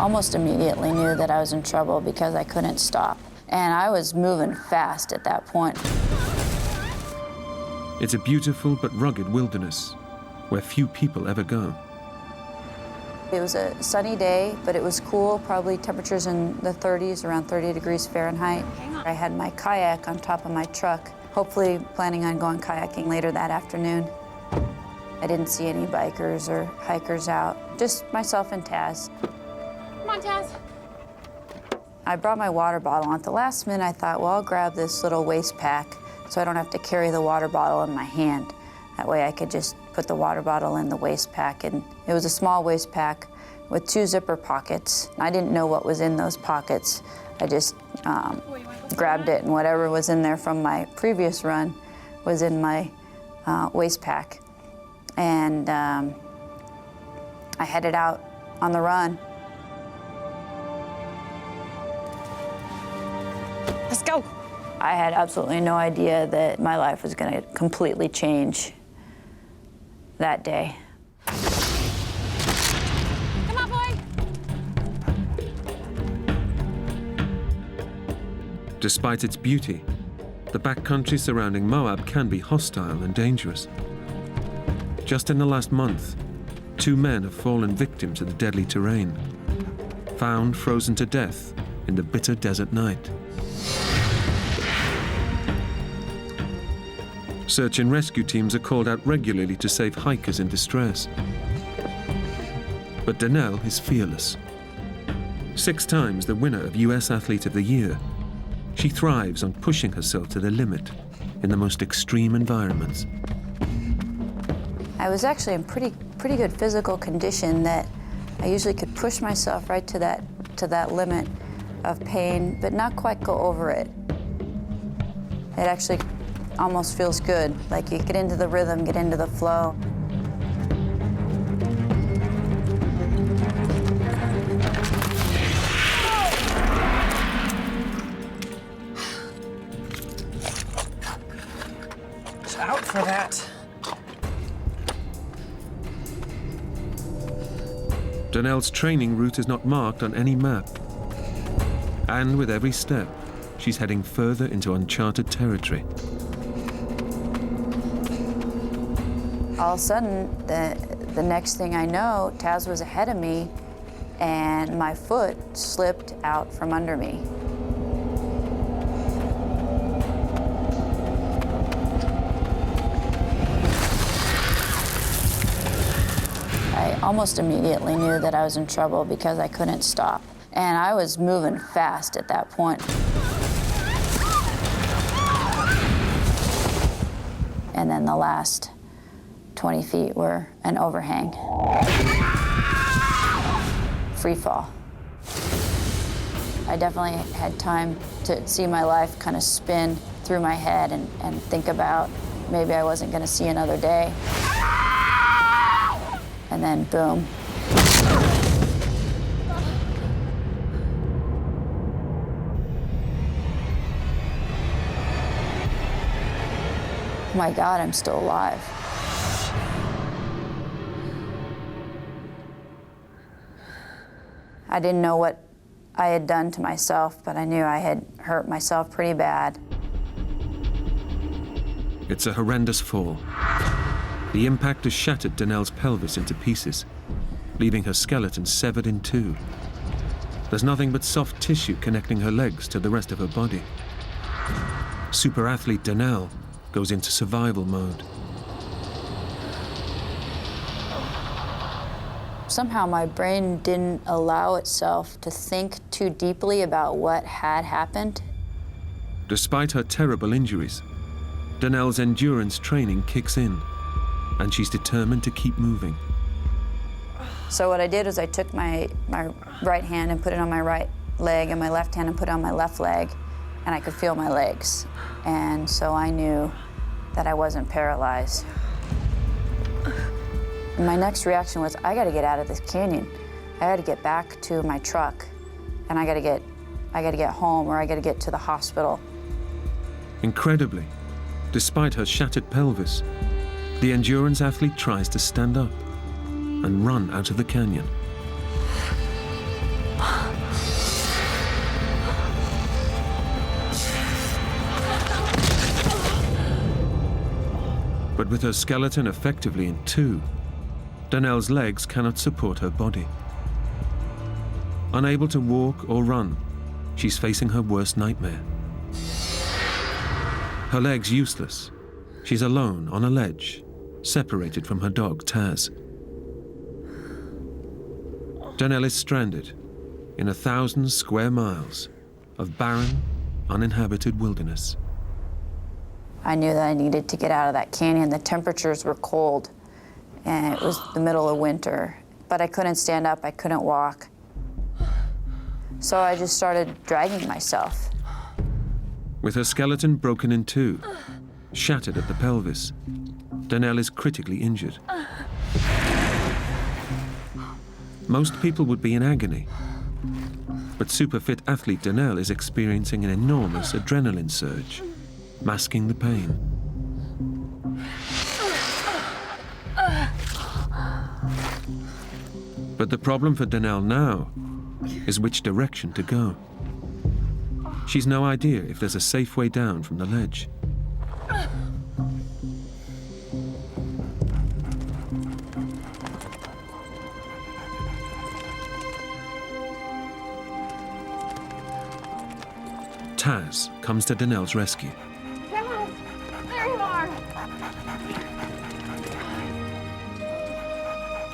almost immediately knew that I was in trouble because I couldn't stop. And I was moving fast at that point. It's a beautiful but rugged wilderness where few people ever go. It was a sunny day, but it was cool, probably temperatures in the 30s, around 30 degrees Fahrenheit. I had my kayak on top of my truck, hopefully planning on going kayaking later that afternoon. I didn't see any bikers or hikers out, just myself and Taz. Come on, Taz. I brought my water bottle. At the last minute, I thought, well, I'll grab this little waist pack so I don't have to carry the water bottle in my hand. That way I could just put the water bottle in the waist pack. And it was a small waist pack with 2 zipper pockets. I didn't know what was in those pockets. I just grabbed it, and whatever was in there from my previous run was in my waist pack. And I headed out on the run. Let's go. I had absolutely no idea that my life was going to completely change that day. Come on, boy. Despite its beauty, the backcountry surrounding Moab can be hostile and dangerous. Just in the last month, 2 men have fallen victim to the deadly terrain, found frozen to death in the bitter desert night. Search and rescue teams are called out regularly to save hikers in distress. But Danelle is fearless. 6 times the winner of US Athlete of the Year, she thrives on pushing herself to the limit in the most extreme environments. I was actually in pretty good physical condition that I usually could push myself right to that limit of pain, but not quite go over it. It actually almost feels good, like you get into the rhythm, get into the flow. Watch out for that. Danelle's training route is not marked on any map. And with every step, she's heading further into uncharted territory. All of a sudden, the next thing I know, Taz was ahead of me, and my foot slipped out from under me. I almost immediately knew that I was in trouble because I couldn't stop. And I was moving fast at that point. And then the last 20 feet were an overhang. Free fall. I definitely had time to see my life kind of spin through my head and think about maybe I wasn't going to see another day. And then boom. Oh my God, I'm still alive. I didn't know what I had done to myself, but I knew I had hurt myself pretty bad. It's a horrendous fall. The impact has shattered Danelle's pelvis into pieces, leaving her skeleton severed in 2. There's nothing but soft tissue connecting her legs to the rest of her body. Super athlete Danelle goes into survival mode. Somehow my brain didn't allow itself to think too deeply about what had happened. Despite her terrible injuries, Danelle's endurance training kicks in, and she's determined to keep moving. So what I did was I took my right hand and put it on my right leg, and my left hand and put it on my left leg, and I could feel my legs. And so I knew that I wasn't paralyzed. And my next reaction was, I gotta get out of this canyon. I gotta get back to my truck, and I gotta get home, or I gotta get to the hospital. Incredibly, despite her shattered pelvis, the endurance athlete tries to stand up and run out of the canyon. But with her skeleton effectively in two, Danelle's legs cannot support her body. Unable to walk or run, she's facing her worst nightmare. Her legs useless, she's alone on a ledge, separated from her dog, Taz. Danelle is stranded in 1,000 square miles of barren, uninhabited wilderness. I knew that I needed to get out of that canyon. The temperatures were cold, and it was the middle of winter. But I couldn't stand up, I couldn't walk. So I just started dragging myself. With her skeleton broken in two, shattered at the pelvis, Danelle is critically injured. Most people would be in agony, but super-fit athlete Danelle is experiencing an enormous adrenaline surge, masking the pain. But the problem for Danelle now is which direction to go. She's no idea if there's a safe way down from the ledge. Taz comes to Danelle's rescue. Taz, there you are.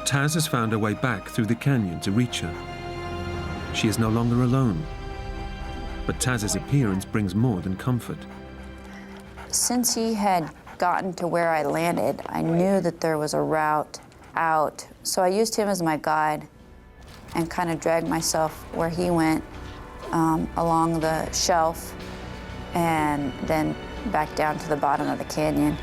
Taz has found her way back through the canyon to reach her. She is no longer alone, but Taz's appearance brings more than comfort. Since he had gotten to where I landed, I knew that there was a route out. So I used him as my guide and kind of dragged myself where he went, along the shelf and then back down to the bottom of the canyon.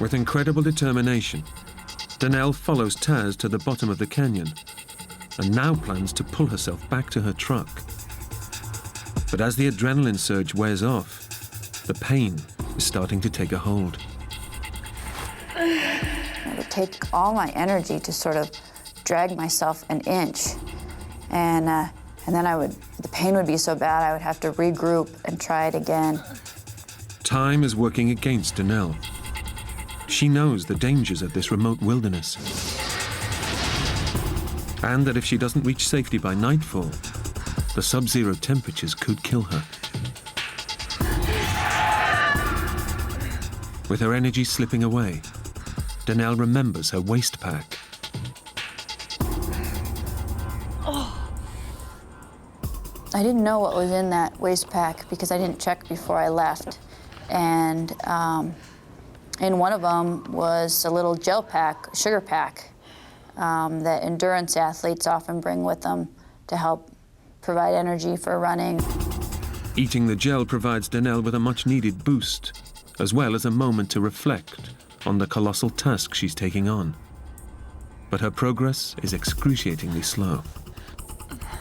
With incredible determination, Danelle follows Taz to the bottom of the canyon and now plans to pull herself back to her truck. But as the adrenaline surge wears off, the pain is starting to take a hold. It would take all my energy to sort of drag myself an inch. And then the pain would be so bad I would have to regroup and try it again. Time is working against Danelle. She knows the dangers of this remote wilderness, and that if she doesn't reach safety by nightfall, the sub-zero temperatures could kill her. With her energy slipping away, Danelle remembers her waist pack. I didn't know what was in that waist pack because I didn't check before I left. And in one of them was a little gel pack, sugar pack, that endurance athletes often bring with them to help provide energy for running. Eating the gel provides Danelle with a much-needed boost, as well as a moment to reflect on the colossal task she's taking on. But her progress is excruciatingly slow.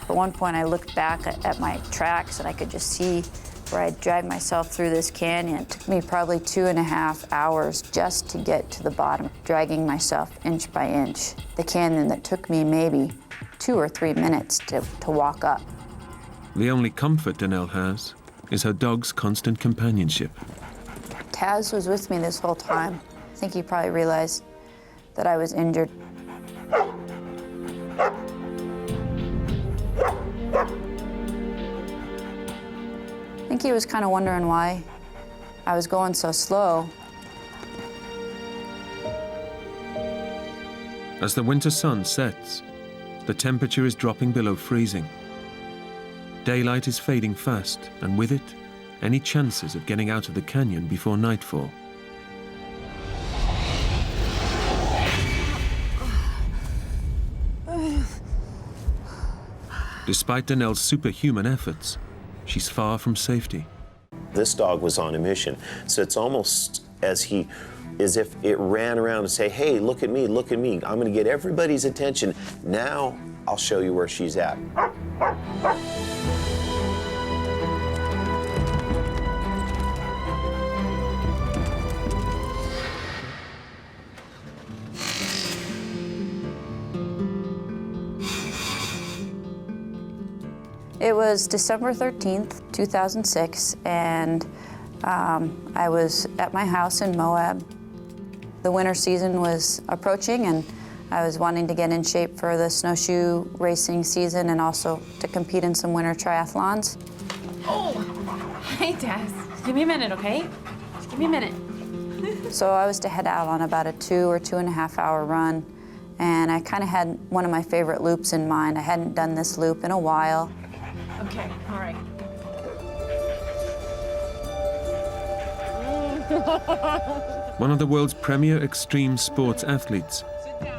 At one point, I looked back at my tracks and I could just see where I dragged myself through this canyon. It took me probably 2.5 hours just to get to the bottom, dragging myself inch by inch. The canyon that took me maybe 2 or 3 minutes to walk up. The only comfort Danelle has is her dog's constant companionship. Taz was with me this whole time. I think he probably realized that I was injured. I think he was kind of wondering why I was going so slow. As the winter sun sets, the temperature is dropping below freezing. Daylight is fading fast, and with it, any chances of getting out of the canyon before nightfall. Despite Danelle's superhuman efforts, she's far from safety. This dog was on a mission, so it's almost as if it ran around and say, hey, look at me, I'm gonna get everybody's attention. Now I'll show you where she's at. It was December 13th, 2006, and I was at my house in Moab. The winter season was approaching, and I was wanting to get in shape for the snowshoe racing season and also to compete in some winter triathlons. Oh, hey, Tess. Give me a minute, okay? Just give me a minute. So I was to head out on about a 2 or 2.5 hour run, and I kind of had one of my favorite loops in mind. I hadn't done this loop in a while. Okay, all right. One of the world's premier extreme sports athletes,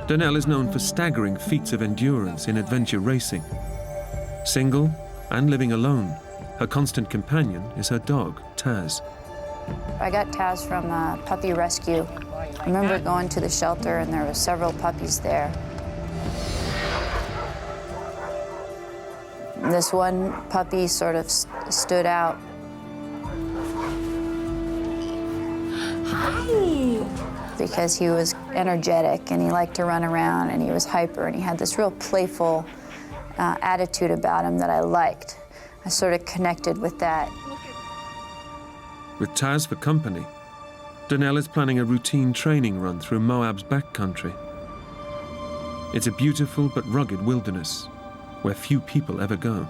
Donnell is known for staggering feats of endurance in adventure racing. Single and living alone, her constant companion is her dog, Taz. I got Taz from a puppy rescue. I remember going to the shelter, and there were several puppies there. This one puppy sort of stood out. Hi. Because he was energetic, and he liked to run around, and he was hyper, and he had this real playful attitude about him that I liked. I sort of connected with that. With Taz for company, Donnell is planning a routine training run through Moab's backcountry. It's a beautiful but rugged wilderness where few people ever go.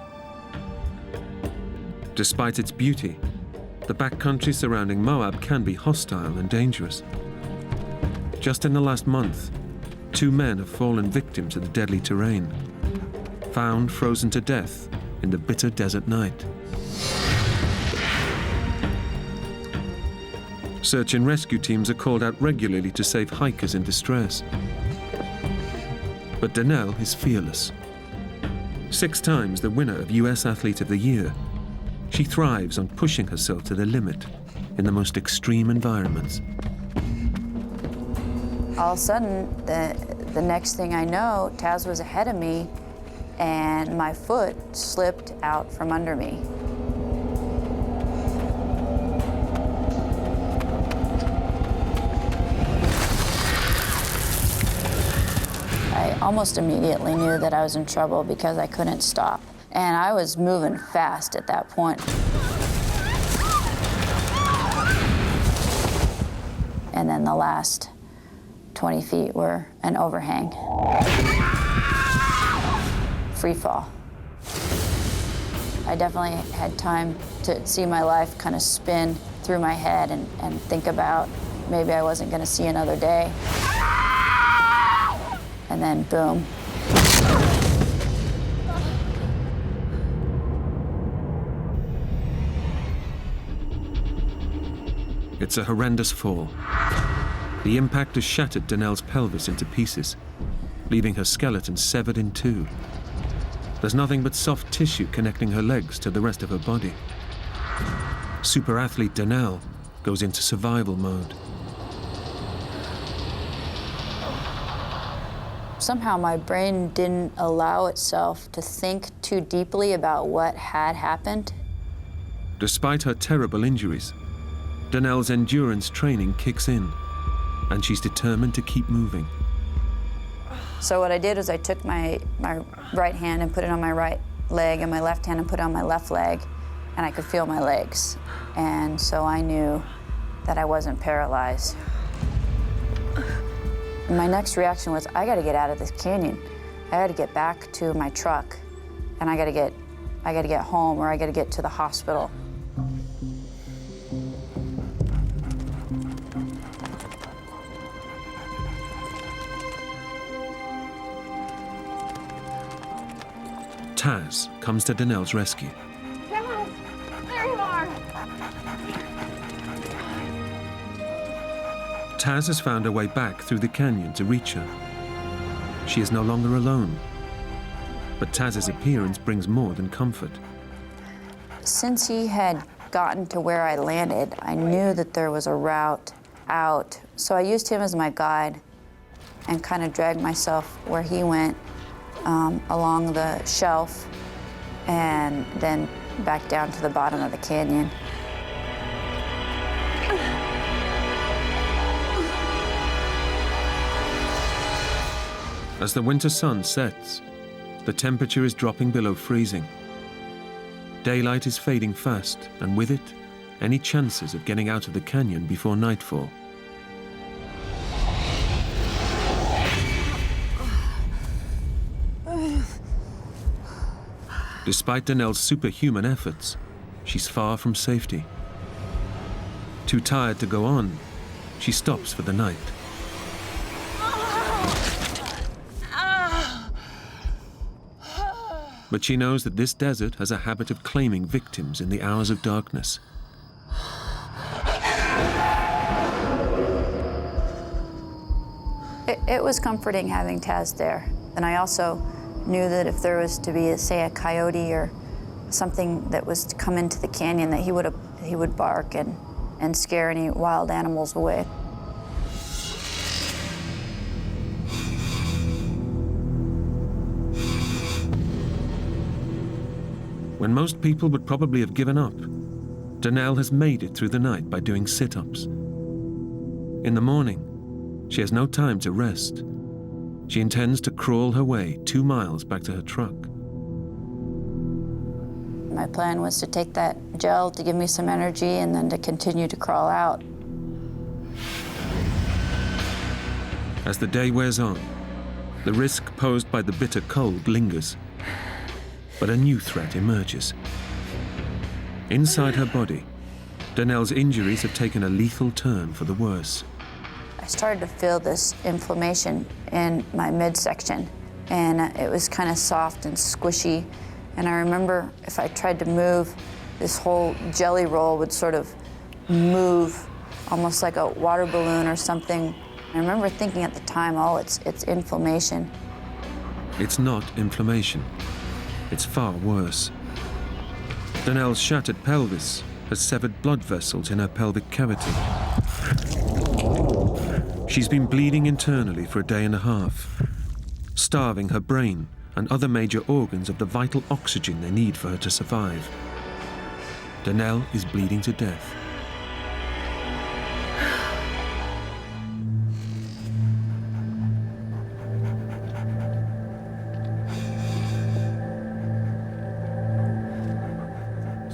Despite its beauty, the backcountry surrounding Moab can be hostile and dangerous. Just in the last month, 2 men have fallen victim to the deadly terrain, found frozen to death in the bitter desert night. Search and rescue teams are called out regularly to save hikers in distress. But Donnell is fearless. 6 times the winner of US Athlete of the Year, she thrives on pushing herself to the limit in the most extreme environments. All of a sudden, the next thing I know, Taz was ahead of me, and my foot slipped out from under me. I almost immediately knew that I was in trouble because I couldn't stop. And I was moving fast at that point. And then the last 20 feet were an overhang. Free fall. I definitely had time to see my life kind of spin through my head and think about maybe I wasn't gonna see another day. And then boom. It's a horrendous fall. The impact has shattered Donnell's pelvis into pieces, leaving her skeleton severed in 2. There's nothing but soft tissue connecting her legs to the rest of her body. Super athlete Donnell goes into survival mode. Somehow my brain didn't allow itself to think too deeply about what had happened. Despite her terrible injuries, Donnell's endurance training kicks in, and she's determined to keep moving. So what I did was I took my right hand and put it on my right leg, and my left hand and put it on my left leg, and I could feel my legs. And so I knew that I wasn't paralyzed. And my next reaction was, I gotta get out of this canyon. I gotta get back to my truck, and I gotta get home, or I gotta get to the hospital. Taz comes to Donnell's rescue. Tess, there you are. Taz has found her way back through the canyon to reach her. She is no longer alone, but Taz's appearance brings more than comfort. Since he had gotten to where I landed, I knew that there was a route out. So I used him as my guide and kind of dragged myself where he went, along the shelf, and then back down to the bottom of the canyon. As the winter sun sets, the temperature is dropping below freezing. Daylight is fading fast, and with it, any chances of getting out of the canyon before nightfall. Despite Danelle's superhuman efforts, she's far from safety. Too tired to go on, she stops for the night. But she knows that this desert has a habit of claiming victims in the hours of darkness. It was comforting having Taz there. And I also knew that if there was to be, say, a coyote or something that was to come into the canyon, that he would bark and scare any wild animals away. When most people would probably have given up, Danelle has made it through the night by doing sit-ups. In the morning, she has no time to rest. She intends to crawl her way 2 miles back to her truck. My plan was to take that gel to give me some energy and then to continue to crawl out. As the day wears on, the risk posed by the bitter cold lingers. But a new threat emerges. Inside her body, Danelle's injuries have taken a lethal turn for the worse. I started to feel this inflammation in my midsection, and it was kind of soft and squishy. And I remember if I tried to move, this whole jelly roll would sort of move, almost like a water balloon or something. I remember thinking at the time, oh, it's inflammation. It's not inflammation. It's far worse. Danelle's shattered pelvis has severed blood vessels in her pelvic cavity. She's been bleeding internally for a day and a half, starving her brain and other major organs of the vital oxygen they need for her to survive. Danelle is bleeding to death.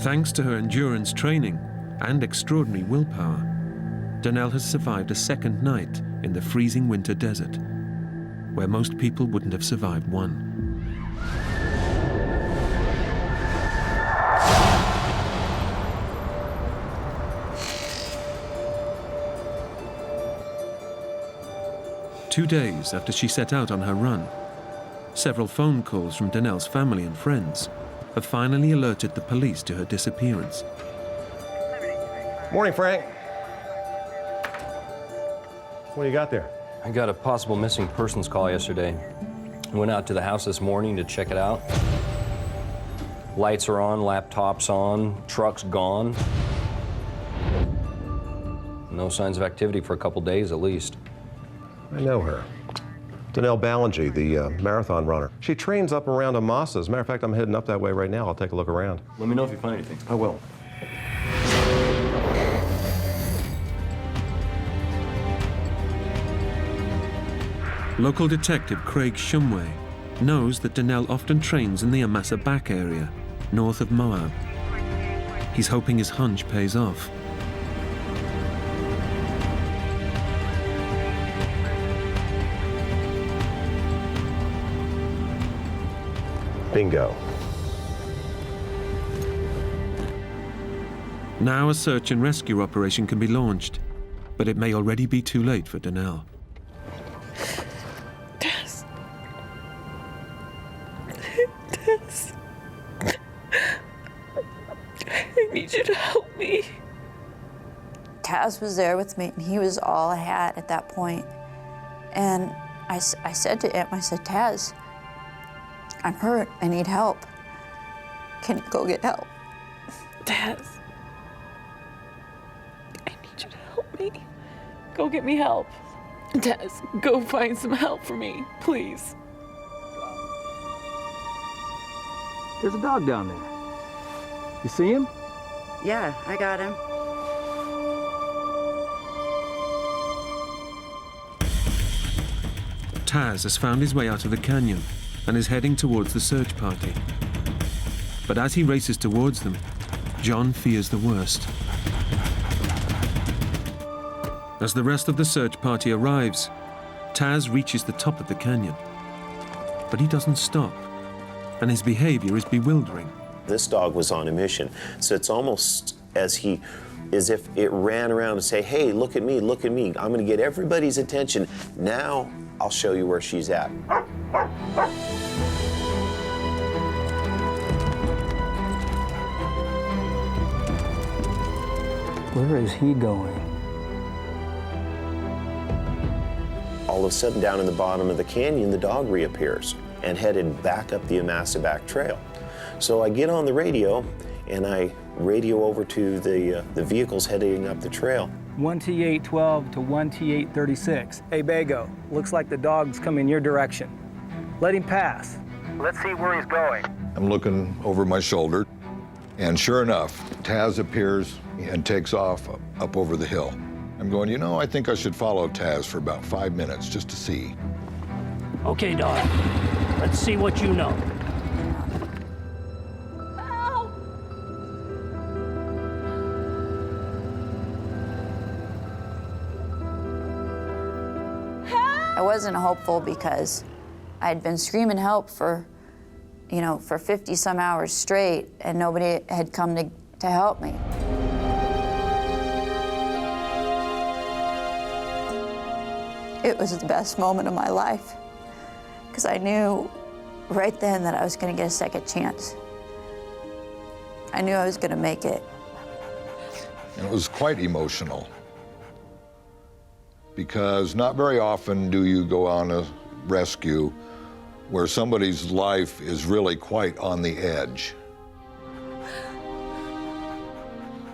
Thanks to her endurance training and extraordinary willpower, Danelle has survived a second night in the freezing winter desert, where most people wouldn't have survived one. Two days after she set out on her run, several phone calls from Danelle's family and friends have finally alerted the police to her disappearance. Morning, Frank. What do you got there? I got a possible missing persons call yesterday. I went out to the house this morning to check it out. Lights are on, laptops on, truck's gone. No signs of activity for a couple days at least. I know her. Danelle Ballinger, the marathon runner. She trains up around Amasa. As a matter of fact, I'm heading up that way right now. I'll take a look around. Let me know if you find anything. I will. Local detective Craig Shumway knows that Danelle often trains in the Amasa back area, north of Moab. He's hoping his hunch pays off. Bingo. Now a search and rescue operation can be launched, but it may already be too late for Danelle. Tess. Tess. I need you to help me. Taz was there with me, and he was all I had at that point. And I said to him, I said, Taz, I'm hurt, I need help. Can you go get help? Tess. I need you to help me. Go get me help. Tess, go find some help for me, please. There's a dog down there. You see him? Yeah, I got him. Taz has found his way out of the canyon and is heading towards the search party. But as he races towards them, John fears the worst. As the rest of the search party arrives, Taz reaches the top of the canyon. But he doesn't stop, and his behavior is bewildering. This dog was on a mission, so it's almost as if it ran around and say, hey, look at me, look at me. I'm gonna get everybody's attention. Now I'll show you where she's at. Where is he going? All of a sudden, down in the bottom of the canyon, the dog reappears and headed back up the Amasaback Trail. So I get on the radio and I radio over to the vehicles heading up the trail. 1T812 to 1T836. Hey, Bago, looks like the dog's coming your direction. Let him pass. Let's see where he's going. I'm looking over my shoulder, and sure enough, Taz appears and takes off up over the hill. I'm going, you know, I think I should follow Taz for about 5 minutes just to see. Okay, dog. Let's see what you know. I wasn't hopeful because I'd been screaming help for 50 some hours straight, and nobody had come to help me. It was the best moment of my life because I knew right then that I was going to get a second chance. I knew I was going to make it. And it was quite emotional, because not very often do you go on a rescue where somebody's life is really quite on the edge.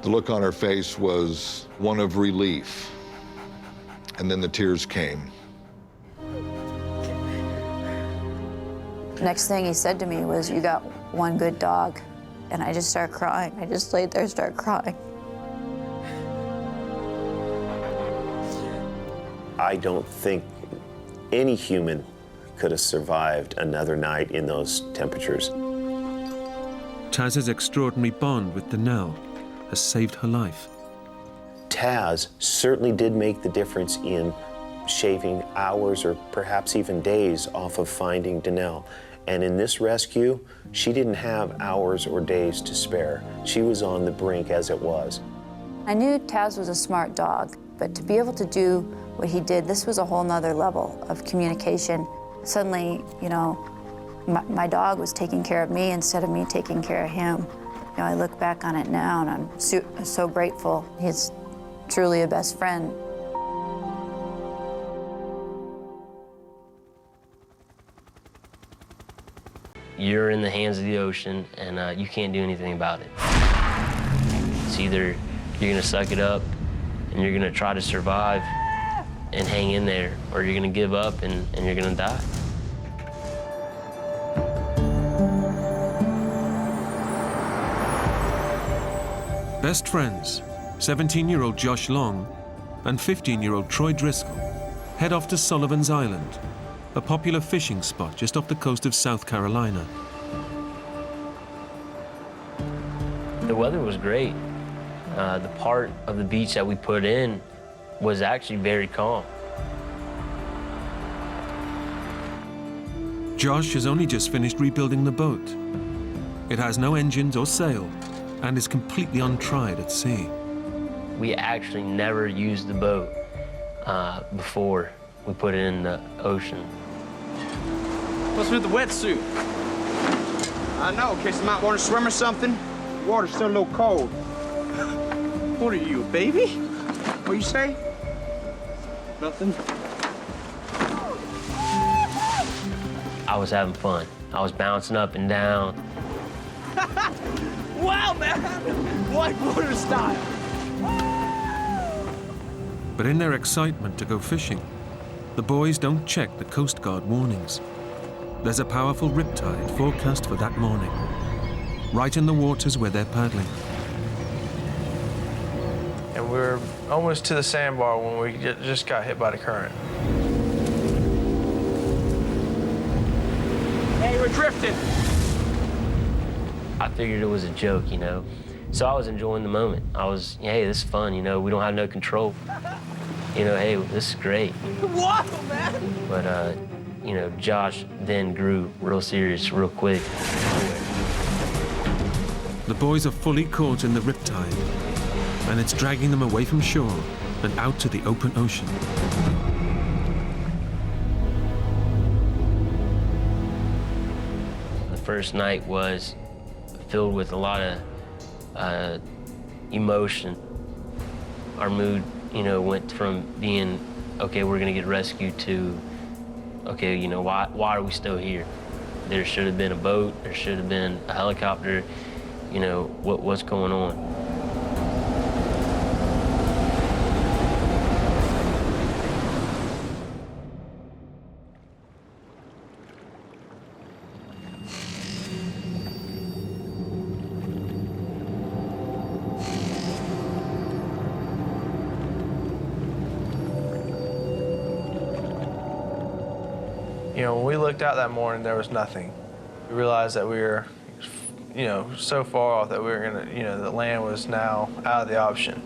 The look on her face was one of relief, and then the tears came. Next thing he said to me was, "You got one good dog." And I just started crying. I just laid there and started crying. I don't think any human could have survived another night in those temperatures. Taz's extraordinary bond with Danelle has saved her life. Taz certainly did make the difference in shaving hours or perhaps even days off of finding Danelle. And in this rescue, she didn't have hours or days to spare. She was on the brink as it was. I knew Taz was a smart dog, but to be able to do what he did, this was a whole nother level of communication. Suddenly, my dog was taking care of me instead of me taking care of him. I look back on it now and I'm so grateful. He's truly a best friend. You're in the hands of the ocean, and you can't do anything about it. It's either you're gonna suck it up and you're gonna try to survive and hang in there, or you're gonna give up and you're gonna die. Best friends, 17-year-old Josh Long and 15-year-old Troy Driscoll, head off to Sullivan's Island, a popular fishing spot just off the coast of South Carolina. The weather was great. The part of the beach that we put in was actually very calm. Josh has only just finished rebuilding the boat. It has no engines or sail and is completely untried at sea. We actually never used the boat before we put it in the ocean. What's with the wetsuit? I know, in case I might want to swim or something. The water's still a little cold. What are you, a baby? What you say? Nothing. I was having fun. I was bouncing up and down. Wow, man! Whitewater style. But in their excitement to go fishing, the boys don't check the Coast Guard warnings. There's a powerful riptide forecast for that morning, right in the waters where they're paddling. And we're almost to the sandbar when we just got hit by the current. Hey, we're drifting. I figured it was a joke, you know. So I was enjoying the moment. I was, hey, this is fun, you know. We don't have no control. You know, hey, this is great. Wow, man! But, you know, Josh then grew real serious real quick. The boys are fully caught in the riptide, and it's dragging them away from shore and out to the open ocean. The first night was filled with a lot of emotion. Our mood, you know, went from being, okay, we're gonna get rescued to, okay, you know, why are we still here? There should have been a boat, there should have been a helicopter, you know, what's going on? You know, when we looked out that morning, there was nothing. We realized that we were, you know, so far off that we were gonna, you know, the land was now out of the option.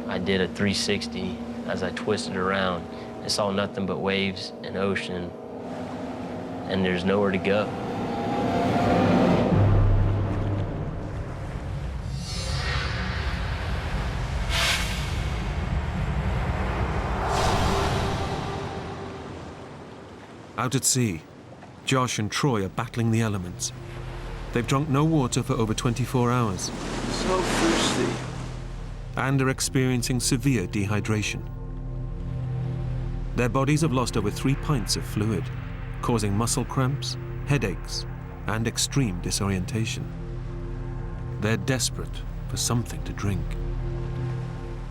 I did a 360 as I twisted around and saw nothing but waves and ocean, and there's nowhere to go. Out at sea, Josh and Troy are battling the elements. They've drunk no water for over 24 hours. So thirsty. And are experiencing severe dehydration. Their bodies have lost over 3 pints of fluid, causing muscle cramps, headaches, and extreme disorientation. They're desperate for something to drink.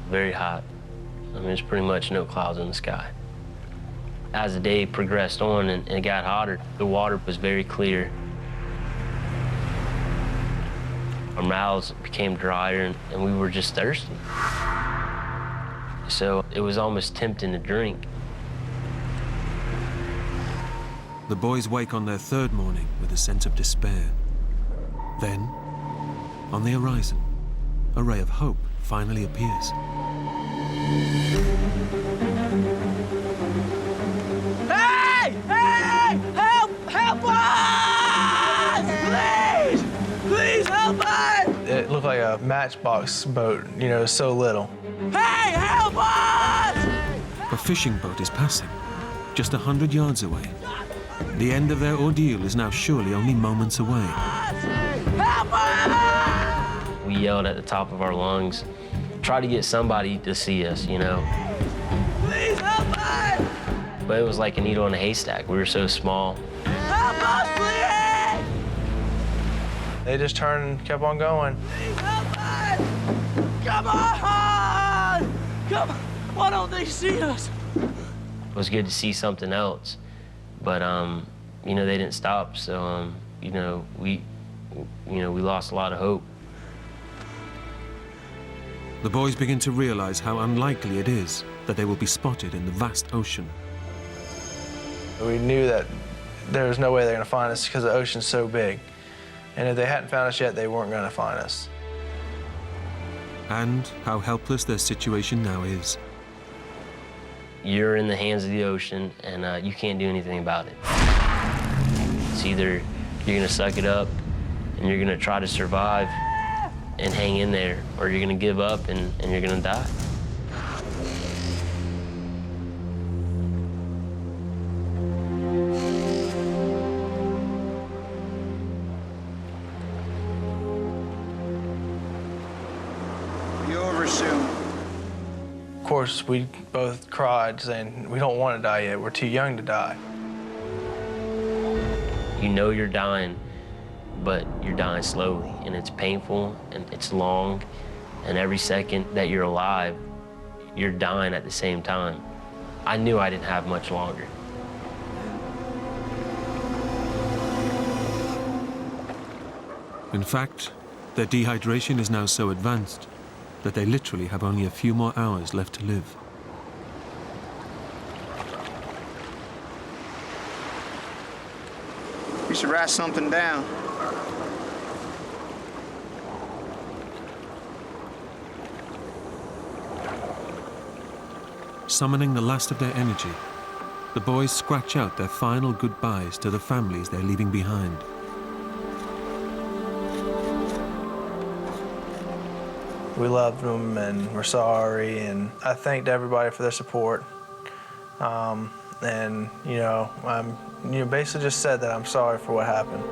Very hot. I mean, there's pretty much no clouds in the sky. As the day progressed on and it got hotter, the water was very clear. Our mouths became drier and we were just thirsty. So it was almost tempting to drink. The boys wake on their third morning with a sense of despair. Then, on the horizon, a ray of hope finally appears. Hey! Hey! Help! Help us! Please! Please help us! It looked like a matchbox boat, you know, so little. Hey! Help us! A fishing boat is passing, just 100 yards away. The end of their ordeal is now surely only moments away. Help us! We yelled at the top of our lungs, tried to get somebody to see us, you know. Please help us! But it was like a needle in a haystack. We were so small. Help us, please! They just turned and kept on going. Please help us! Come on! Come on! Why don't they see us? It was good to see something else, but you know, they didn't stop. So you know, we lost a lot of hope. The boys begin to realize how unlikely it is that they will be spotted in the vast ocean. We knew that there was no way they're gonna find us because the ocean's so big. And if they hadn't found us yet, they weren't gonna find us. And how helpless their situation now is. You're in the hands of the ocean, and you can't do anything about it. It's either you're gonna suck it up, and you're gonna try to survive and hang in there, or you're gonna give up and you're gonna die. Be over soon. Of course, we both cried saying, we don't want to die yet, we're too young to die. You know you're dying, but you're dying slowly, and it's painful, and it's long, and every second that you're alive, you're dying at the same time. I knew I didn't have much longer. In fact, their dehydration is now so advanced that they literally have only a few more hours left to live. We should write something down. Summoning the last of their energy, the boys scratch out their final goodbyes to the families they're leaving behind. We loved them and we're sorry, and I thanked everybody for their support. And basically just said that I'm sorry for what happened.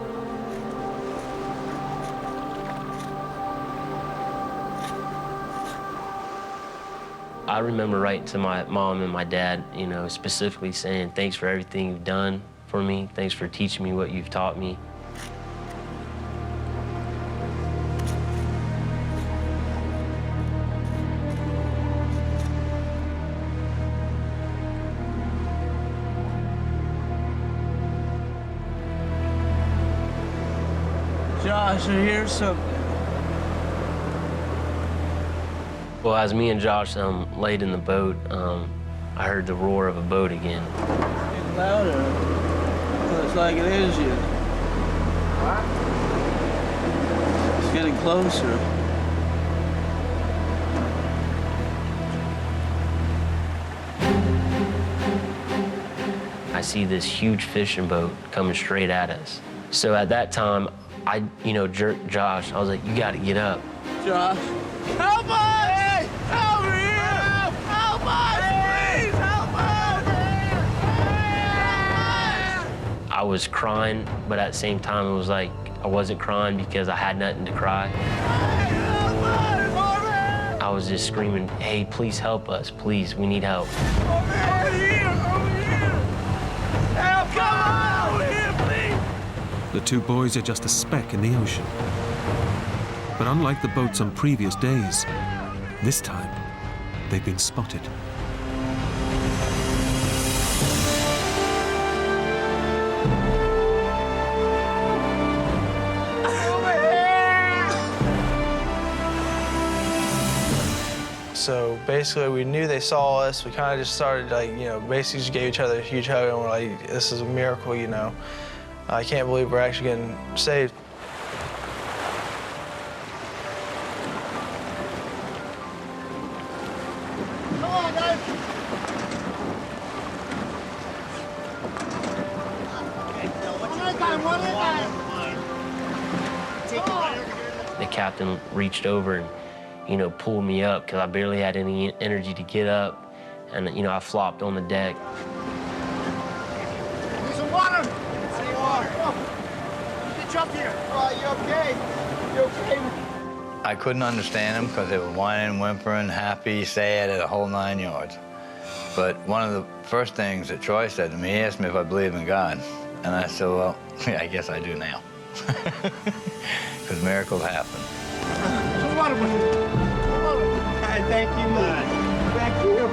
I remember writing to my mom and my dad, specifically saying, thanks for everything you've done for me. Thanks for teaching me what you've taught me. Josh, I hear something. Well, as me and Josh laid in the boat, I heard the roar of a boat again. It's getting louder. Looks like it is you. What? It's getting closer. I see this huge fishing boat coming straight at us. So at that time, I, jerked Josh. I was like, you gotta get up. Josh. Help us! Hey! Help me! Help us! Please help us! I was crying, but at the same time, it was like I wasn't crying because I had nothing to cry. I was just screaming, hey, please help us. Please, we need help. Over here! Help! Come on! Over here, please! The two boys are just a speck in the ocean. But unlike the boats on previous days, this time they've been spotted. So basically, we knew they saw us. We kind of just started, basically just gave each other a huge hug, and we're like, this is a miracle, I can't believe we're actually getting saved. Come on, guys! The captain reached over and, pulled me up because I barely had any energy to get up. And, I flopped on the deck. Need some water! Any water? Get jump here. You okay? You okay? I couldn't understand them because they were whining, whimpering, happy, sad, the whole 9 yards. But one of the first things that Troy said to me, he asked me if I believe in God. And I said, well, yeah, I guess I do now. Because miracles happen. Some water, thank you, man. Thank you.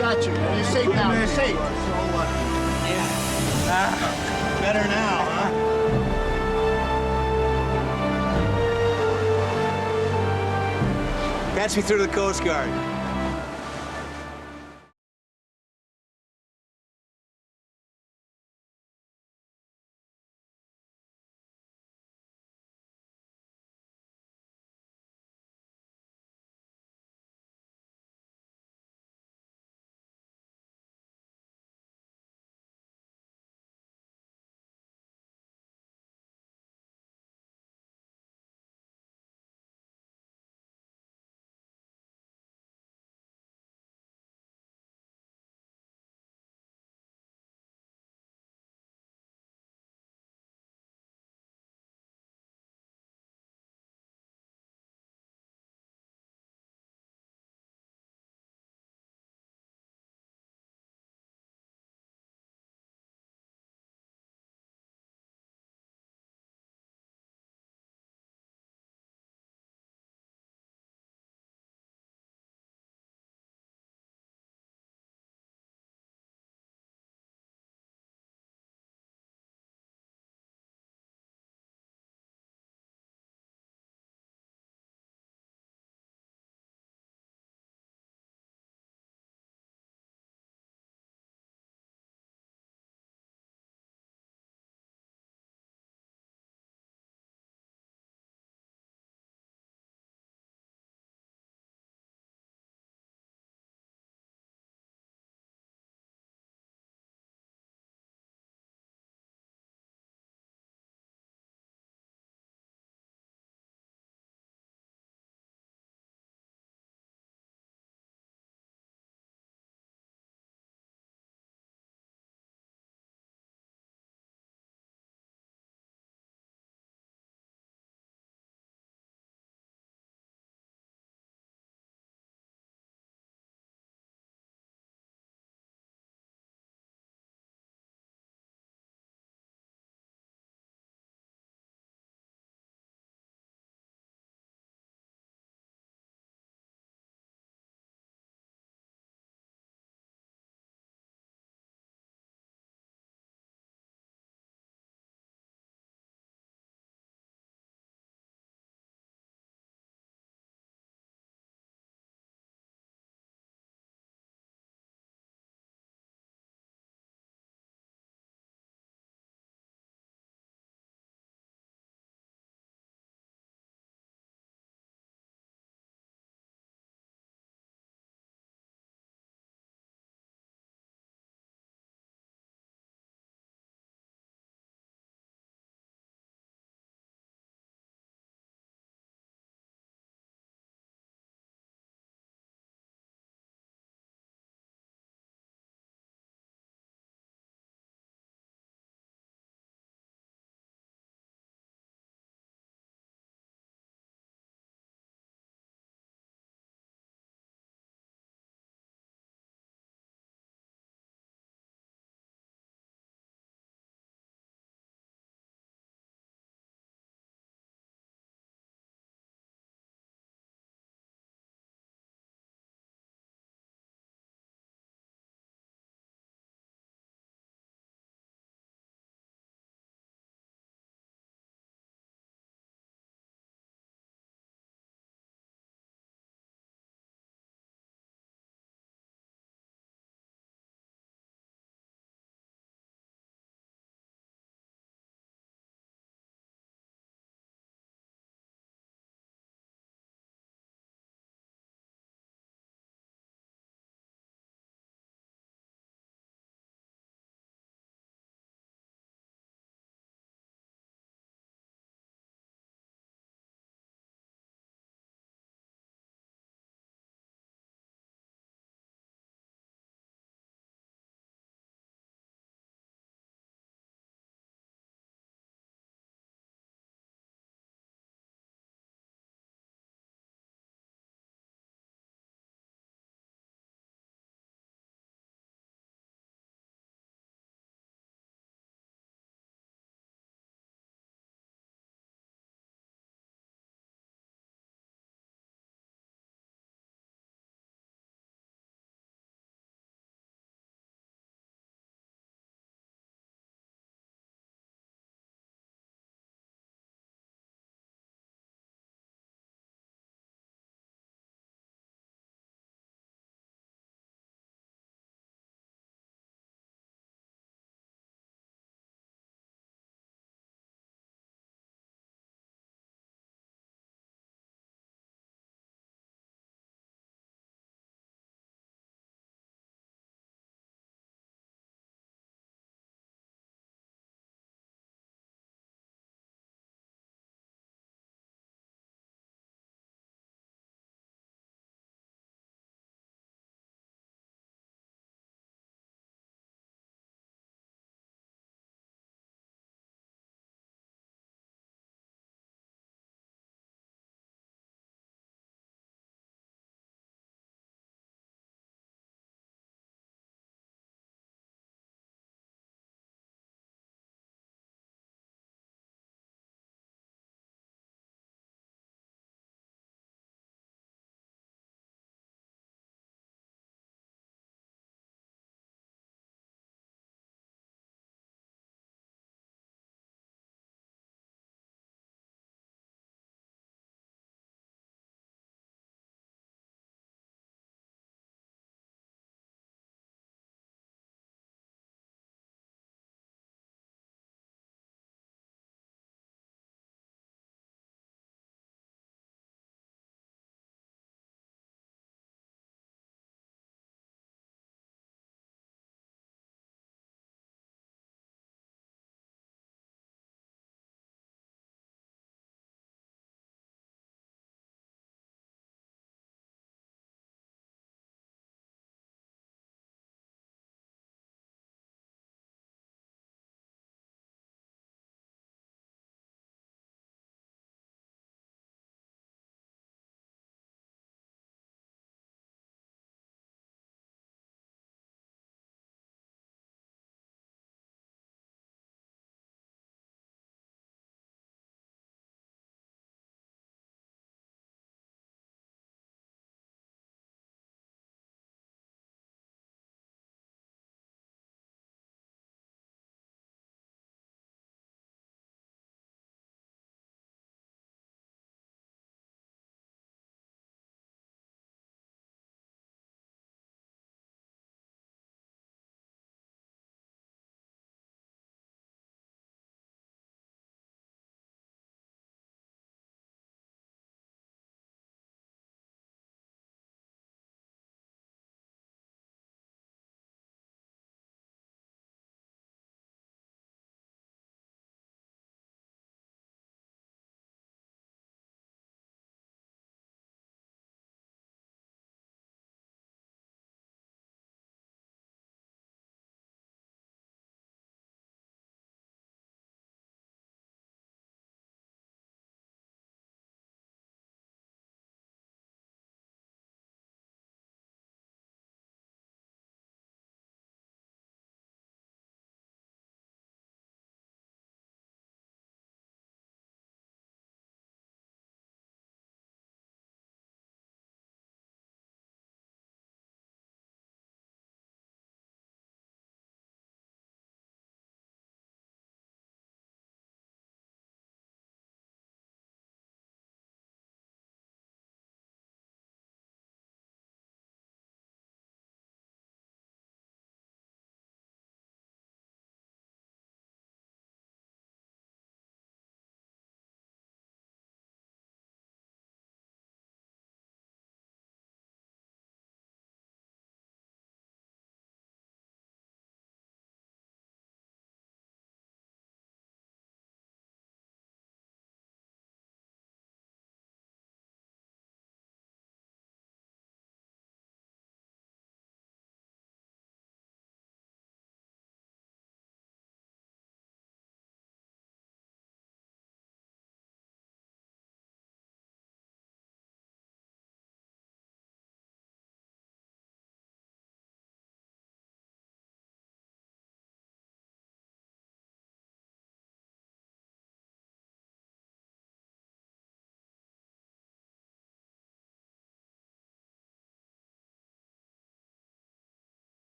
Got you. You're safe now. You're safe. Yeah. Better now, huh? Patch me through to the Coast Guard.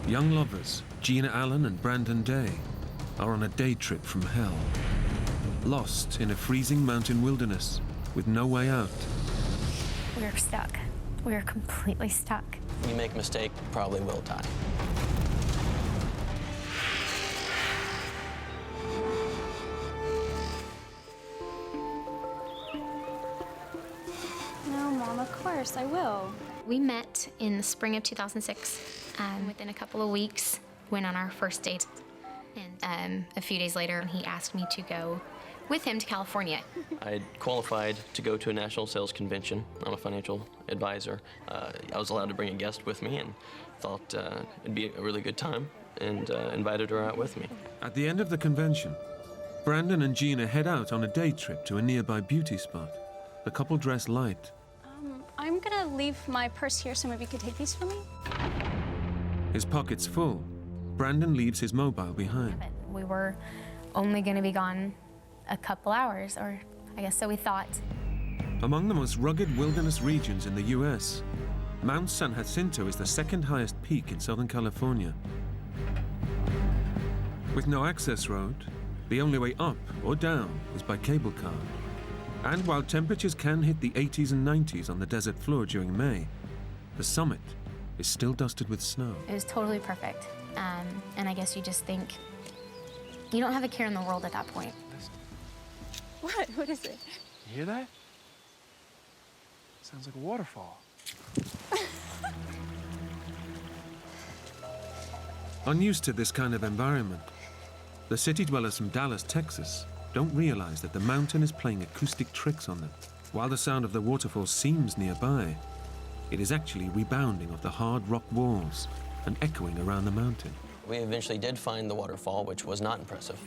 Young lovers, Gina Allen and Brandon Day, are on a day trip from hell. Lost in a freezing mountain wilderness with no way out. We're stuck. We're completely stuck. You make a mistake, you probably will die. No, Mom, of course, I will. We met in the spring of 2006. Within a couple of weeks, went on our first date. And a few days later, he asked me to go with him to California. I had qualified to go to a national sales convention. I'm a financial advisor. I was allowed to bring a guest with me and thought it'd be a really good time and invited her out with me. At the end of the convention, Brandon and Gina head out on a day trip to a nearby beauty spot. The couple dress light. I'm gonna leave my purse here, so maybe you could take these for me? His pockets full, Brandon leaves his mobile behind. We were only going to be gone a couple hours, or I guess so we thought. Among the most rugged wilderness regions in the US, Mount San Jacinto is the second highest peak in Southern California. With no access road, the only way up or down is by cable car. And while temperatures can hit the 80s and 90s on the desert floor during May, the summit is still dusted with snow. It was totally perfect. And I guess you just think, you don't have a care in the world at that point. What? What is it? You hear that? Sounds like a waterfall. Unused to this kind of environment, the city dwellers from Dallas, Texas, don't realize that the mountain is playing acoustic tricks on them. While the sound of the waterfall seems nearby, it is actually rebounding off the hard rock walls and echoing around the mountain. We eventually did find the waterfall, which was not impressive.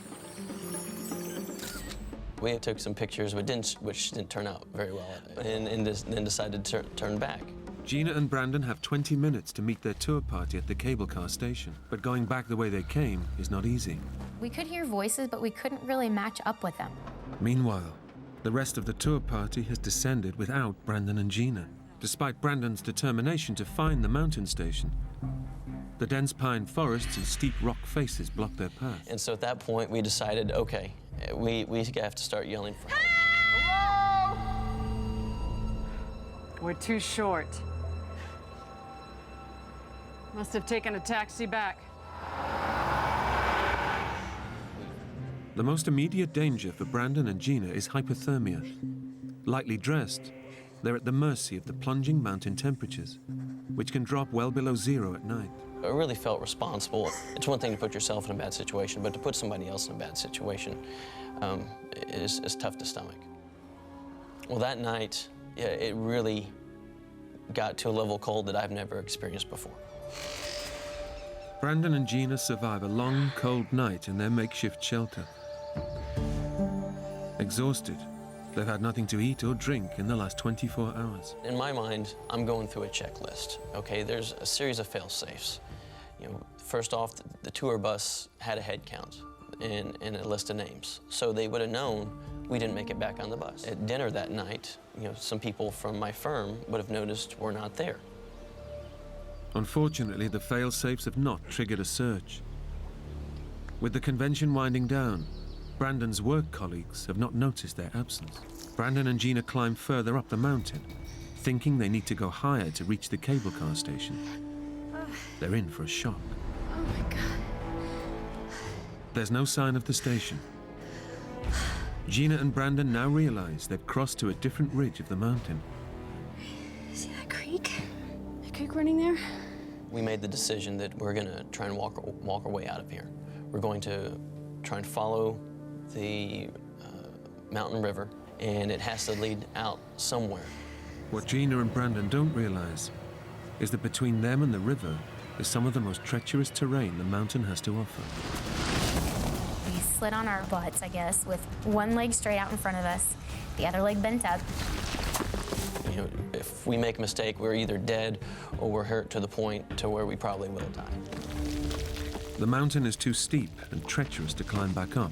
We took some pictures, which didn't turn out very well, and then decided to turn back. Gina and Brandon have 20 minutes to meet their tour party at the cable car station, but going back the way they came is not easy. We could hear voices, but we couldn't really match up with them. Meanwhile, the rest of the tour party has descended without Brandon and Gina. Despite Brandon's determination to find the mountain station, the dense pine forests and steep rock faces block their path. And so at that point, we decided, okay, we have to start yelling for help. Hello? We're too short. Must have taken a taxi back. The most immediate danger for Brandon and Gina is hypothermia. Lightly dressed, they're at the mercy of the plunging mountain temperatures, which can drop well below zero at night. I really felt responsible. It's one thing to put yourself in a bad situation, but to put somebody else in a bad situation is tough to stomach. Well, that night, yeah, it really got to a level of cold that I've never experienced before. Brandon and Gina survive a long, cold night in their makeshift shelter. Exhausted, they've had nothing to eat or drink in the last 24 hours. In my mind, I'm going through a checklist, okay? There's a series of fail-safes. You know, first off, the tour bus had a head count and a list of names. So they would have known we didn't make it back on the bus. At dinner that night, you know, some people from my firm would have noticed we're not there. Unfortunately, the fail-safes have not triggered a search. With the convention winding down, Brandon's work colleagues have not noticed their absence. Brandon and Gina climb further up the mountain, thinking they need to go higher to reach the cable car station. They're in for a shock. Oh my God. There's no sign of the station. Gina and Brandon now realize they've crossed to a different ridge of the mountain. See that creek? That creek running there? We made the decision that we're gonna try and walk our way out of here. We're going to try and follow the mountain river, and it has to lead out somewhere. What Gina and Brandon don't realize is that between them and the river is some of the most treacherous terrain the mountain has to offer. We slid on our butts, I guess, with one leg straight out in front of us, the other leg bent up. You know, if we make a mistake, we're either dead or we're hurt to the point to where we probably will die. The mountain is too steep and treacherous to climb back up.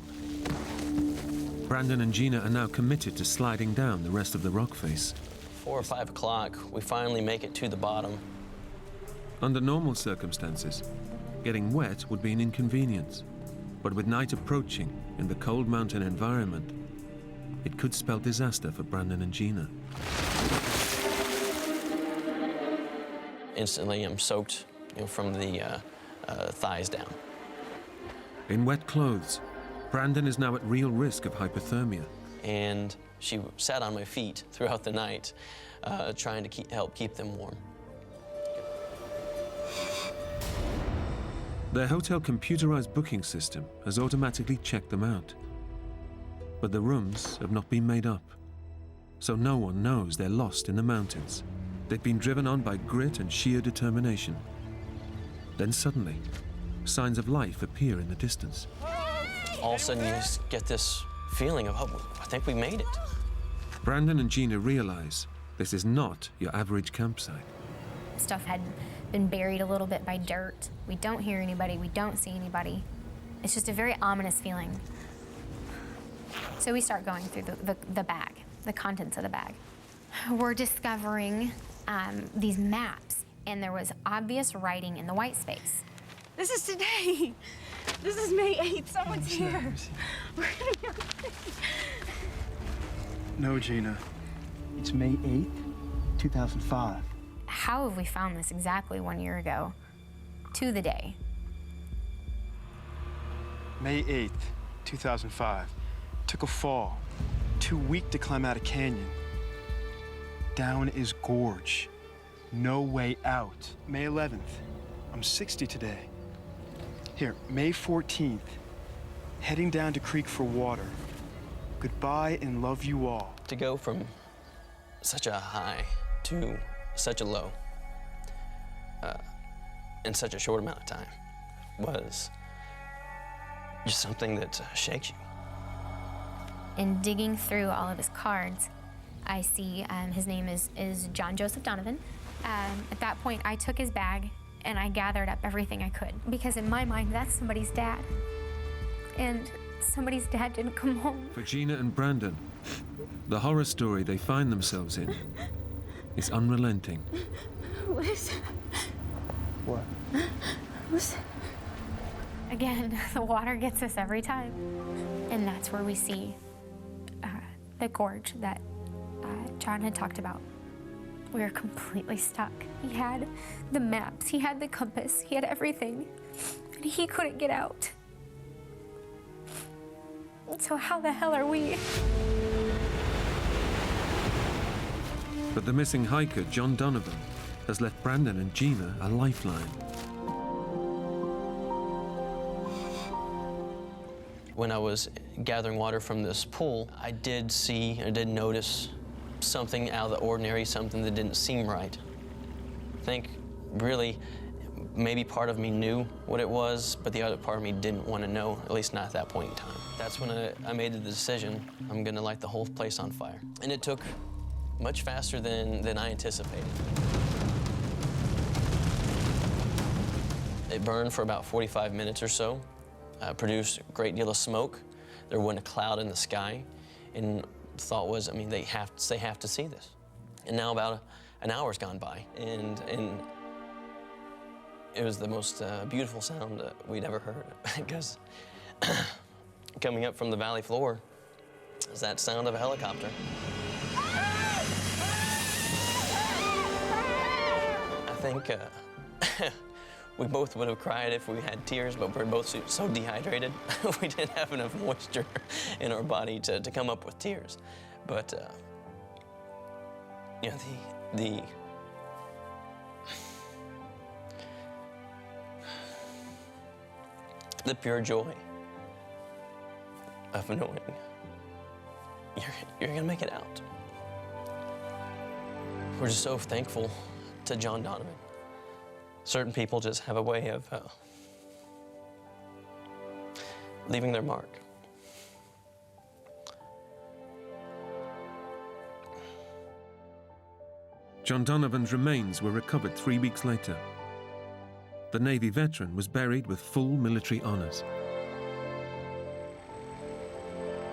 Brandon and Gina are now committed to sliding down the rest of the rock face. 4 or 5 o'clock, we finally make it to the bottom. Under normal circumstances, Getting wet would be an inconvenience, but with night approaching in the cold mountain environment, it could spell disaster for Brandon and Gina. Instantly, I'm soaked, from the thighs down. In wet clothes, Brandon is now at real risk of hypothermia. And she sat on my feet throughout the night, trying to help keep them warm. Their hotel computerized booking system has automatically checked them out. But the rooms have not been made up, so no one knows they're lost in the mountains. They've been driven on by grit and sheer determination. Then suddenly, signs of life appear in the distance. All of a sudden, you just get this feeling of, oh, I think we made it. Brandon and Gina realize this is not your average campsite. Stuff had been buried a little bit by dirt. We don't hear anybody, we don't see anybody. It's just a very ominous feeling. So we start going through the bag, the contents of the bag. We're discovering these maps, and there was obvious writing in the white space. This is today. This is May 8th. Someone's here. We're gonna be okay. No, Gina. It's May 8th, 2005. How have we found this exactly 1 year ago, to the day? May 8th, 2005. Took a fall. Too weak to climb out a canyon. Down is gorge. No way out. May 11th. I'm 60 today. Here, May 14th. Heading down to creek for water. Goodbye and love you all. To go from such a high to such a low in such a short amount of time was just something that shakes you. In digging through all of his cards, I see his name is John Joseph Donovan. At that point, I took his bag and I gathered up everything I could, because in my mind, that's somebody's dad. And somebody's dad didn't come home. For Gina and Brandon, the horror story they find themselves in is unrelenting. Listen. What? Listen. Again, the water gets us every time. And that's where we see the gorge that John had talked about. We were completely stuck. He had the maps, he had the compass, he had everything, and he couldn't get out. So how the hell are we? But the missing hiker, John Donovan, has left Brandon and Gina a lifeline. When I was gathering water from this pool, I did notice something out of the ordinary, something that didn't seem right. I think really maybe part of me knew what it was, but the other part of me didn't want to know, at least not at that point in time. That's when I made the decision, I'm gonna light the whole place on fire. And it took much faster than I anticipated. It burned for about 45 minutes or so, produced a great deal of smoke. There wasn't a cloud in the sky, and the thought was, I mean, they have to see this. And now about an hour's gone by, and it was the most beautiful sound we'd ever heard, because coming up from the valley floor is that sound of a helicopter. I think we both would have cried if we had tears, but we're both so dehydrated, we didn't have enough moisture in our body to come up with tears. But, you know, the pure joy of knowing you're gonna make it out. We're just so thankful to John Donovan. Certain people just have a way of leaving their mark. John Donovan's remains were recovered 3 weeks later. The Navy veteran was buried with full military honors.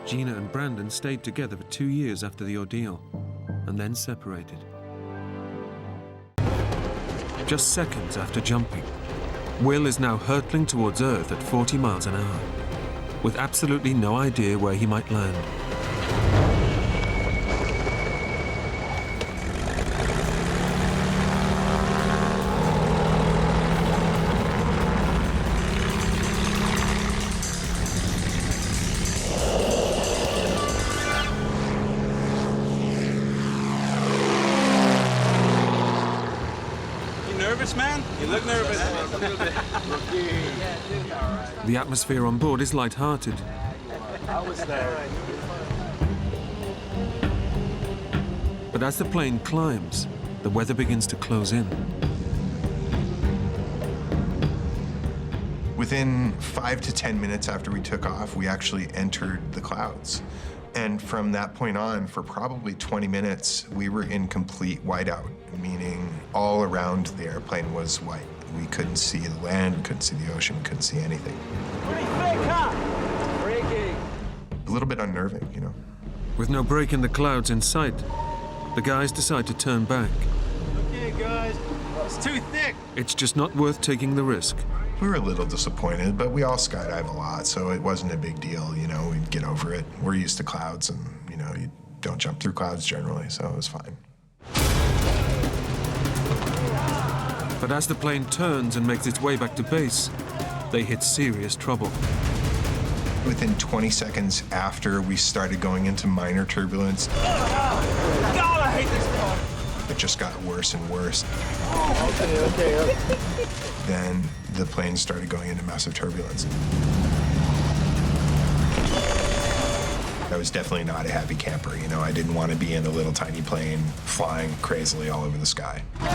Gina and Brandon stayed together for 2 years after the ordeal, and then separated. Just seconds after jumping, Will is now hurtling towards Earth at 40 miles an hour, with absolutely no idea where he might land. Man, you look nervous. The atmosphere on board is light-hearted. But as the plane climbs, the weather begins to close in. Within 5 to 10 minutes after we took off, we actually entered the clouds. And from that point on, for probably 20 minutes, we were in complete whiteout, meaning all around the airplane was white. We couldn't see the land, we couldn't see the ocean, we couldn't see anything. Pretty thick, huh? Breaking. A little bit unnerving, you know. With no break in the clouds in sight, the guys decide to turn back. Okay, guys, it's too thick. It's just not worth taking the risk. We were a little disappointed, but we all skydive a lot, so it wasn't a big deal, you know, we'd get over it. We're used to clouds, and, you know, you don't jump through clouds generally, so it was fine. But as the plane turns and makes its way back to base, they hit serious trouble. Within 20 seconds after we started going into minor turbulence, God, I hate this car. it just got worse and worse. Okay. Then the plane started going into massive turbulence. I was definitely not a happy camper, you know. I didn't want to be in a little tiny plane flying crazily all over the sky. We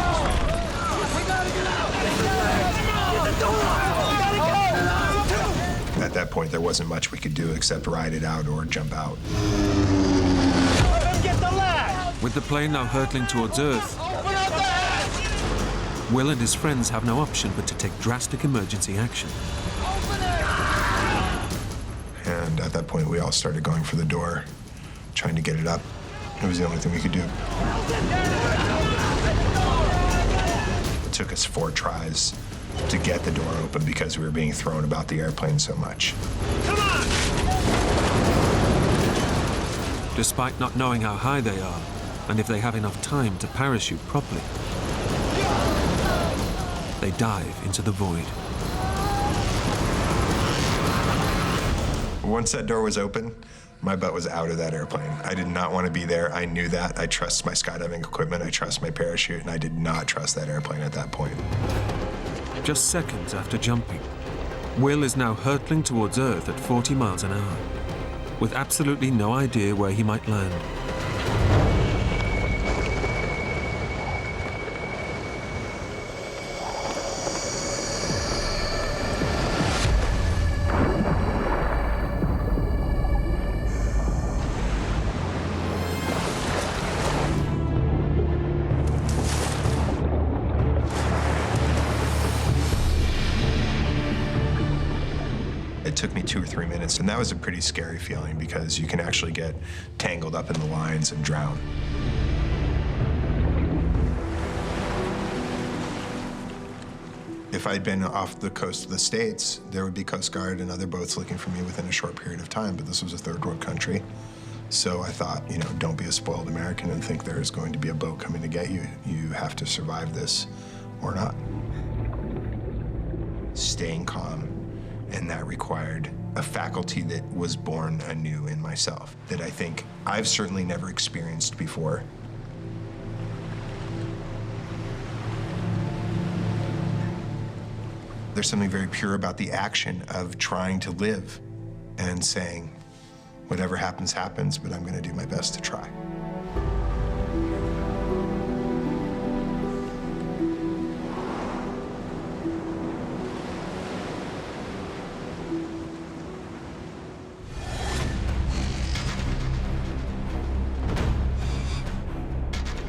gotta get out! Get the door! We gotta go! At that point, there wasn't much we could do except ride it out or jump out. Get the latch! With the plane now hurtling towards Earth, Open up the hatch! Will and his friends have no option but to take drastic emergency action. And at that point, we all started going for the door, trying to get it up. It was the only thing we could do. It took us 4 tries to get the door open because we were being thrown about the airplane so much. Despite not knowing how high they are, and if they have enough time to parachute properly, they dive into the void. Once that door was open, my butt was out of that airplane. I did not want to be there. I knew that. I trust my skydiving equipment. I trust my parachute, and I did not trust that airplane at that point. Just seconds after jumping, Will is now hurtling towards Earth at 40 miles an hour, with absolutely no idea where he might land. It took me 2 or 3 minutes, and that was a pretty scary feeling because you can actually get tangled up in the lines and drown. If I'd been off the coast of the States, there would be Coast Guard and other boats looking for me within a short period of time, but this was a third world country. So I thought, you know, don't be a spoiled American and think there's going to be a boat coming to get you. You have to survive this or not. Staying calm. And that required a faculty that was born anew in myself, that I think I've certainly never experienced before. There's something very pure about the action of trying to live and saying, whatever happens, happens, but I'm going to do my best to try.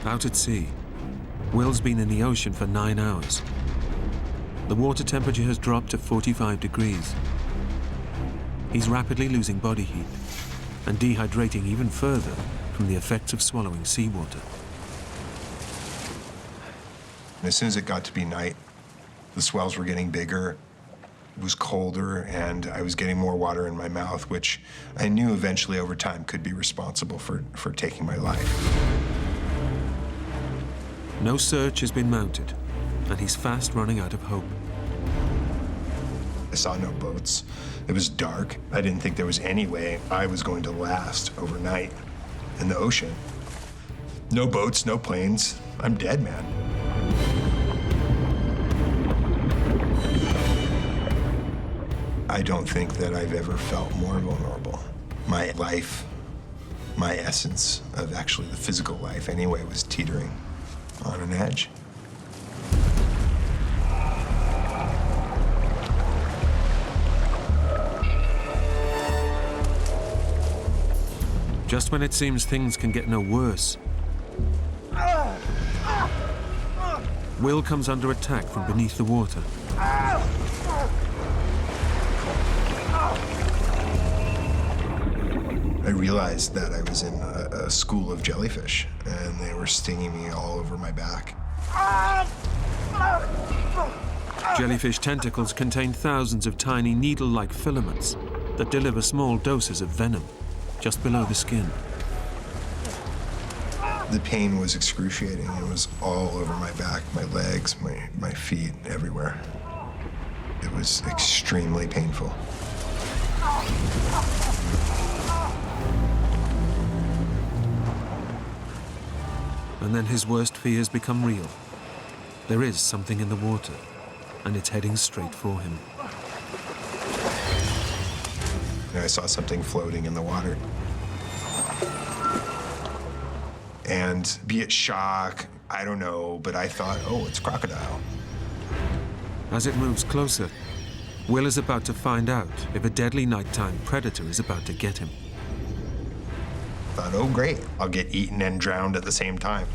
Out at sea, Will's been in the ocean for 9 hours. The water temperature has dropped to 45 degrees. He's rapidly losing body heat and dehydrating even further from the effects of swallowing seawater. As soon as it got to be night, The swells were getting bigger. It was colder, and I was getting more water in my mouth, which I knew eventually over time could be responsible for taking my life. No search has been mounted, and he's fast running out of hope. I saw no boats. It was dark. I didn't think there was any way I was going to last overnight in the ocean. No boats, no planes. I'm dead, man. I don't think that I've ever felt more vulnerable. My life, my essence of actually the physical life anyway, was teetering on an edge. Just when it seems things can get no worse, Will comes under attack from beneath the water. I realized that I was in a school of jellyfish, and they were stinging me all over my back. Jellyfish tentacles contain thousands of tiny needle-like filaments that deliver small doses of venom just below the skin. The pain was excruciating. It was all over my back, my legs, my feet, everywhere. It was extremely painful. And then his worst fears become real. There is something in the water, and it's heading straight for him. And I saw something floating in the water. And be it shock, I don't know, but I thought, oh, it's crocodile. As it moves closer, Will is about to find out if a deadly nighttime predator is about to get him. Thought, oh, great, I'll get eaten and drowned at the same time.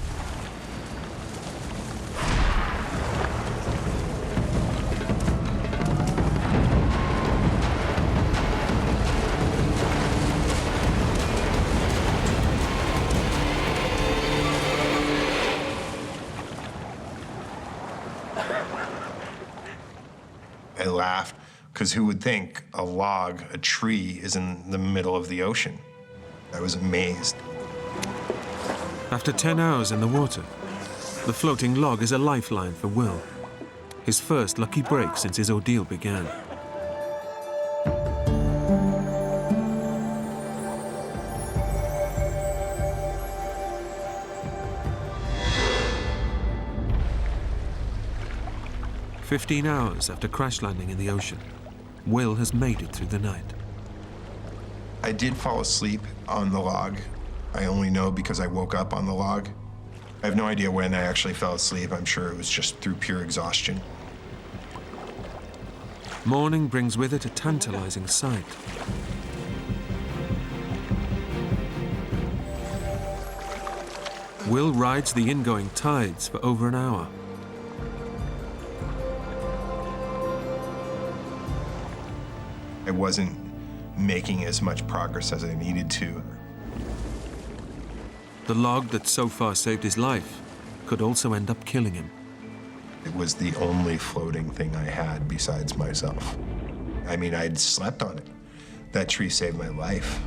I laughed, because who would think a log, a tree, is in the middle of the ocean? I was amazed. After 10 hours in the water, the floating log is a lifeline for Will. His first lucky break since his ordeal began. "15 hours after crash landing in the ocean, Will has made it through the night. I did fall asleep on the log. I only know because I woke up on the log. I have no idea when I actually fell asleep. I'm sure it was just through pure exhaustion. Morning brings with it a tantalizing sight. Will rides the ingoing tides for over an hour. I wasn't making as much progress as I needed to. The log that so far saved his life could also end up killing him. It was the only floating thing I had besides myself. I mean, I'd slept on it. That tree saved my life.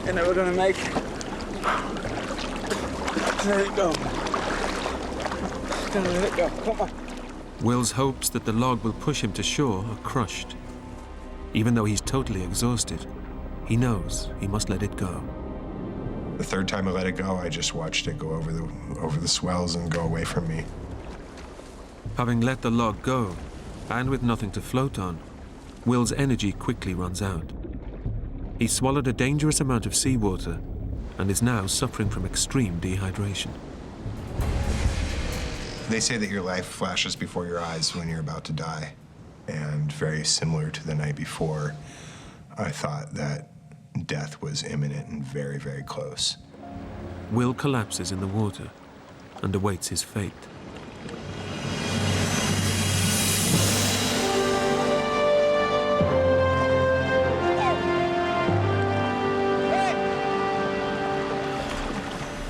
You're never gonna make it. Let it go. Just gonna let it go. Come on. Will's hopes that the log will push him to shore are crushed. Even though he's totally exhausted, he knows he must let it go. The third time I let it go, I just watched it go over the swells and go away from me. Having let the log go, and with nothing to float on, Will's energy quickly runs out. He swallowed a dangerous amount of seawater and is now suffering from extreme dehydration. They say that your life flashes before your eyes when you're about to die. And very similar to the night before, I thought that death was imminent and very, very close. Will collapses in the water and awaits his fate.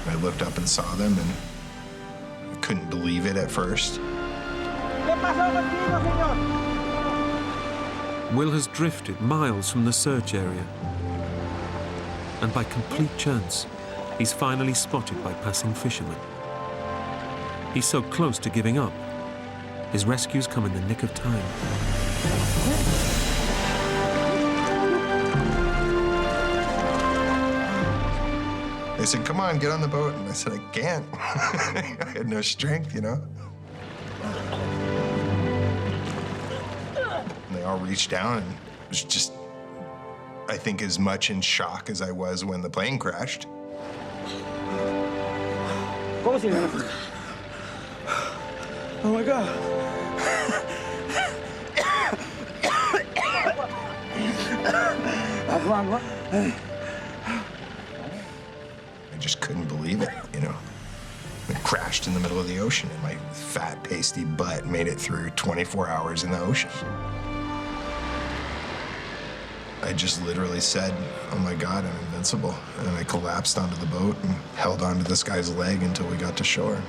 I looked up and saw them, and I couldn't believe it at first. Will has drifted miles from the search area. And by complete chance, he's finally spotted by passing fishermen. He's so close to giving up. His rescues come in the nick of time. They said, come on, get on the boat. And I said, I can't. I had no strength, you know? And they all reached down, and it was just, I think, as much in shock as I was when the plane crashed. Oh my God. I just couldn't believe it, you know? It crashed in the middle of the ocean, and my fat, pasty butt made it through 24 hours in the ocean. I just literally said, oh my God, I'm invincible. And I collapsed onto the boat and held onto this guy's leg until we got to shore.